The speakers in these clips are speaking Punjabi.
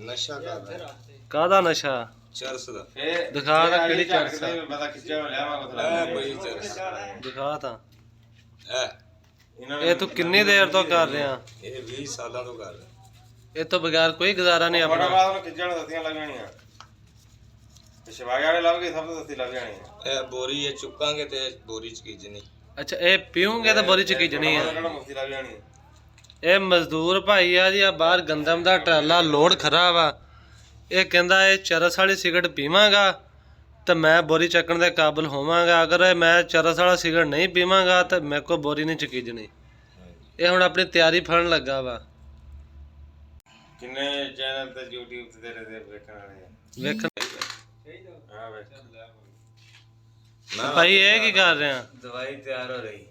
ਨਸ਼ਾ ਕਰਦਾ ਕਾਹਦਾ ਨਸ਼ਾ? ਚਰਸ ਦਾ। ਦਿਖਾ ਤਾਂ ਕਿਹੜੀ ਚਰਸ ਆ? ਬਈ ਚਰਸ ਦਿਖਾ ਤਾਂ। ਇਹ ਇਹ ਤੂੰ ਕਿੰਨੀ ਦੇਰ ਤੋਂ ਕਰ ਰਿਹਾ? ਇਹ 20 ਸਾਲਾਂ ਤੋਂ ਕਰ ਰਿਹਾ। ਇਹ ਤੋਂ ਬਗੈਰ ਕੋਈ ਗੁਜ਼ਾਰਾ ਨਹੀਂ ਆਪਣਾ। ਇਹ ਬੋਰੀ ਇਹ ਚੁੱਕਾਂਗੇ ਤੇ ਬੋਰੀ ਚ ਕੀਜਣੀ। ਅੱਛਾ ਇਹ ਪੀਉਂਗੇ ਤਾਂ ਬੋਰੀ ਚ ਕੀਜਣੀ ਆ। ਇਹ ਮਜ਼ਦੂਰ ਭਾਈ ਆ ਜੀ, ਆ ਬਾਹਰ ਗੰਦਮ ਦਾ ਟਰਾਲਾ ਲੋਡ ਖਰਾ ਵਾ। ਇਹ ਕਹਿੰਦਾ ਇਹ ਚਰਸ ਵਾਲੀ ਸਿਗਰਟ ਪੀਵਾਂਗਾ ਤਾਂ ਮੈਂ ਬੋਰੀ ਚੱਕਣ ਦੇ ਕਾਬਿਲ ਹੋਵਾਂਗਾ। ਅਗਰ ਮੈਂ ਚਰਸ ਵਾਲਾ ਸਿਗਰਟ ਨਹੀਂ ਪੀਵਾਂਗਾ ਤਾਂ ਮੇਰੇ ਕੋਲ ਬੋਰੀ ਨਹੀਂ ਚਕੀਜਣੀ। ਇਹ ਹੁਣ ਆਪਣੀ ਤਿਆਰੀ ਫੜਨ ਲੱਗਾ ਵਾ। ਕਿੰਨੇ ਚੈਨਲ ਤੇ YouTube ਤੇ ਤੇਰੇ ਦੇ ਵੇਖਣ ਵਾਲੇ ਆ? ਵੇਖਣ ਹਾਂ ਵੇਖ ਭਾਈ ਇਹ ਕੀ ਕਰ ਰਿਹਾ? ਦਵਾਈ ਤਿਆਰ ਹੋ ਰਹੀ।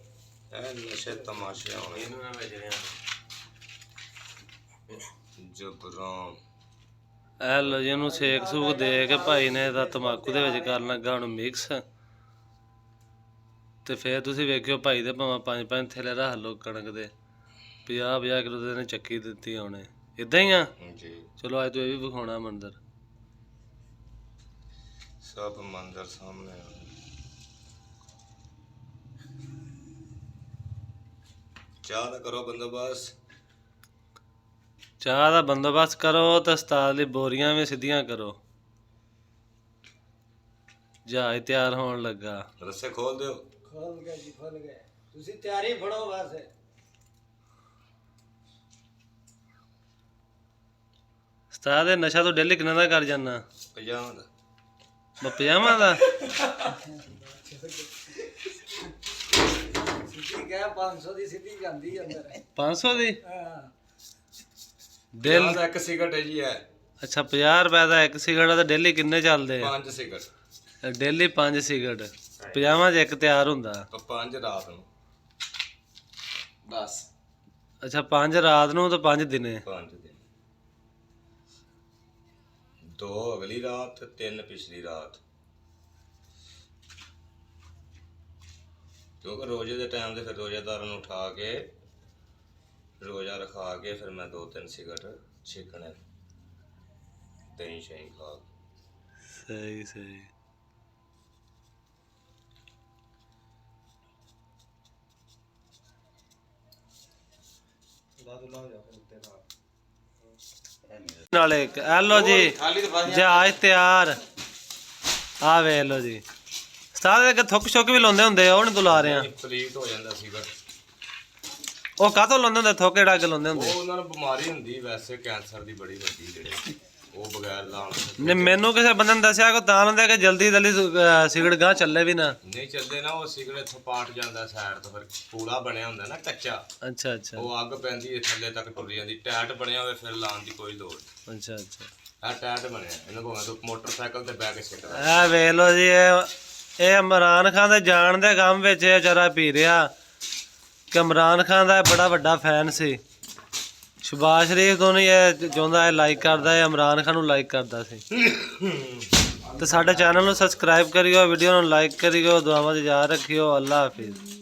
ਇਹ ਨਸ਼ੇ ਤਮਾਸ਼ੇ ਹੋਣੇ ਇਹਨੂੰ ਨਾ ਵੇਚ ਰਿਹਾ। ਜਬਰਾਨ ਇਹ ਲੋ ਜੀ ਇਹਨੂੰ ਸੇਕ ਸੂਕ ਦੇ ਕੇ ਭਾਈ ਨੇ ਇਹਦਾ ਤੰਬਾਕੂ ਦੇ ਵਿੱਚ ਕਰਨ ਲੱਗਾ ਹੁਣ ਮਿਕਸ। ਤੇ ਫਿਰ ਤੁਸੀਂ ਵੇਖਿਓ ਭਾਈ ਦੇ ਭਾਵੇਂ 5-5 ਥੈਲੇ ਰੱਖ ਲਓ ਕਣਕ ਦੇ, 50-50 ਕਿਲੋ ਦੇ ਨੇ ਚੱਕੀ ਦਿੱਤੀ ਉਹਨੇ। ਇਦਾਂ ਹੀ ਆ ਜੀ। ਚਲੋ ਅੱਜ ਤੋਂ ਇਹ ਵੀ ਵਿਖਾਉਣਾ ਮੰਦਰ। ਸਭ ਮੰਦਰ ਸਾਹਮਣੇ। ਚਾਹ ਦਾ ਕਰੋ ਬੰਦੋਬਸਤ। ਚਾਹ ਦਾ ਬੰਦੋਬਸਤ ਕਰੋ ਤੇ ਉਸਤਾਦ ਲਈ ਬੋਰੀਆਂ ਵੀ ਸਿੱਧੀਆਂ ਕਰੋ। ਜਹਾਜ਼ ਤਿਆਰ ਹੋਣ ਲੱਗਾ। ਰੱਸੇ ਖੋਲ ਦਿਓ। ਖੋਲ ਗਏ ਜੀ, ਖੋਲ ਗਏ। ਤੁਸੀਂ ਤਿਆਰੀ ਫੜੋ ਬਸ। ਉਸਤਾਦ ਇਹ ਨਸ਼ਾ ਤੋਂ ਡੇਲੀ ਕਿੰਨਾ ਦਾ ਕਰ ਜਾਂਦਾ? 50 ਦਾ। 50 ਦਾ? ਸਿੱਧੀ ਕਹਿ 500 ਦੀ ਸਿੱਧੀ ਜਾਂਦੀ ਅੰਦਰ। 500 ਦੀ? ਹਾਂ ਦਿਲ ਦਾ ਇੱਕ ਸਿਗਰਟ ਹੈ ਜੀ। ਹੈ ਅੱਛਾ 50 ਰੁਪਏ ਦਾ ਇੱਕ ਸਿਗਰਟ ਤਾਂ ਡੇਲੀ ਕਿੰਨੇ ਚੱਲਦੇ ਆ? 5 ਸਿਗਰਟ। ਡੇਲੀ 5 ਸਿਗਰਟ 50 ਚ ਇੱਕ ਤਿਆਰ ਹੁੰਦਾ। 5 ਰਾਤ ਨੂੰ ਬਸ। ਅੱਛਾ 5 ਰਾਤ ਨੂੰ ਤੇ 5 ਦਿਨੇ? 5 ਦਿਨ। 2 ਅਗਲੀ ਰਾਤ, 3 ਪਿਛਲੀ ਰਾਤ। ਕਿਉਂਕਿ ਰੋਜ਼ੇ ਦੇ ਟਾਈਮ ਤੇ ਫਿਰ ਰੋਜ਼ੇਦਾਰਾਂ ਨੂੰ ਉਠਾ ਕੇ ਰੋਜ਼ਾ ਰਖਾ ਕੇ ਫਿਰ ਮੈਂ 2-3 ਸਿਗਰਟ ਛੇਕਣੇ। ਦਹੀਂ ਸ਼ਹੀਂ ਖਾ। ਸਹੀ ਸਹੀ। ਨਾਲੇ ਆ ਲੋ ਜੀ ਜਹਾਜ਼ ਤਿਆਰ। ਆ ਵੇਖ ਲੋ ਜੀ। ਉਸਤਾਦ ਦੇ ਥੁੱਕ ਛੁੱਕ ਵੀ ਲਾਉਂਦੇ ਹੁੰਦੇ ਆ, ਉਹ ਨਹੀਂ ਤੂੰ ਲਾ ਰਿਹਾ? ਪਲੀਟ ਹੋ ਜਾਂਦਾ ਸਿਗਰਟ। ਉਹ ਕਾਹਤੋਂ ਲਾਉਂਦੇ ਹੁੰਦੇ? ਥੁੱਕ ਕਿਹੜਾ ਕੇ ਲਾਉਂਦੇ ਹੁੰਦੇ? ਉਹ ਉਹਨਾਂ ਨੂੰ ਬਿਮਾਰੀ ਹੁੰਦੀ ਵੈਸੇ ਕੈਂਸਰ ਦੀ ਬੜੀ ਵੱਡੀ, ਜਿਹੜੇ ਉਹ ਬਗੈਰ ਲਾਉਣ ਨਹੀਂ ਮੈਨੂੰ ਕਿਸੇ ਬੰਦੇ ਨੇ ਦੱਸਿਆ ਕਿ ਤਾਂ ਲਾਉਂਦੇ ਕਿ ਜਲਦੀ ਜਲਦੀ ਸਿਗਰਟ ਗਾਂ ਚੱਲੇ ਵੀ ਨਾ। ਨਹੀਂ ਚੱਲਦੇ ਨਾ। ਉਹ ਸਿਗਰਟ ਇੱਥੋਂ ਪਾਟ ਜਾਂਦਾ ਸਾਈਡ ਤੋਂ, ਫਿਰ ਪੂੜਾ ਬਣਿਆ ਹੁੰਦਾ ਨਾ ਕੱਚਾ। ਅੱਛਾ ਅੱਛਾ। ਉਹ ਅੱਗ ਪੈਂਦੀ ਥੱਲੇ ਤੱਕ ਟੁਰ ਜਾਂਦੀ। ਟੈਟ ਬਣਿਆ ਹੋਵੇ ਫਿਰ ਲਾਉਣ ਦੀ ਕੋਈ ਲੋੜ ਨਹੀਂ। ਅੱਛਾ ਅੱਛਾ। ਆਹ ਟੈਟ ਬਣਿਆ। ਇਹਨੂੰ ਭਾਵੇਂ ਤੂੰ ਮੋਟਰਸਾਈਕਲ ਤੇ ਬਹਿ ਕੇ ਸਿੱਖ ਲੈ। ਇਹ ਵੇਖ ਲੋ ਜੀ, ਇਹ ਇਮਰਾਨ ਖਾਨ ਦੇ ਜਾਣ ਦੇ ਕੰਮ ਵਿੱਚ ਇਹ ਜਰਾ ਪੀ ਰਿਹਾ ਕਿ ਇਮਰਾਨ ਖਾਨ ਦਾ ਬੜਾ ਵੱਡਾ ਫੈਨ ਸੀ। ਸ਼ਬਾਜ਼ ਸ਼ਰੀਫ ਤੋਂ ਨਹੀਂ ਇਹ ਚਾਹੁੰਦਾ, ਇਹ ਲਾਈਕ ਕਰਦਾ, ਇਹ ਇਮਰਾਨ ਖਾਨ ਨੂੰ ਲਾਈਕ ਕਰਦਾ ਸੀ। ਤੇ ਸਾਡੇ ਚੈਨਲ ਨੂੰ ਸਬਸਕ੍ਰਾਈਬ ਕਰਿਓ, ਵੀਡੀਓ ਨੂੰ ਲਾਈਕ ਕਰਿਓ, ਦੁਆਵਾਂ 'ਚ ਯਾਦ ਰੱਖਿਓ। ਅੱਲਾ ਹਾਫਿਜ਼।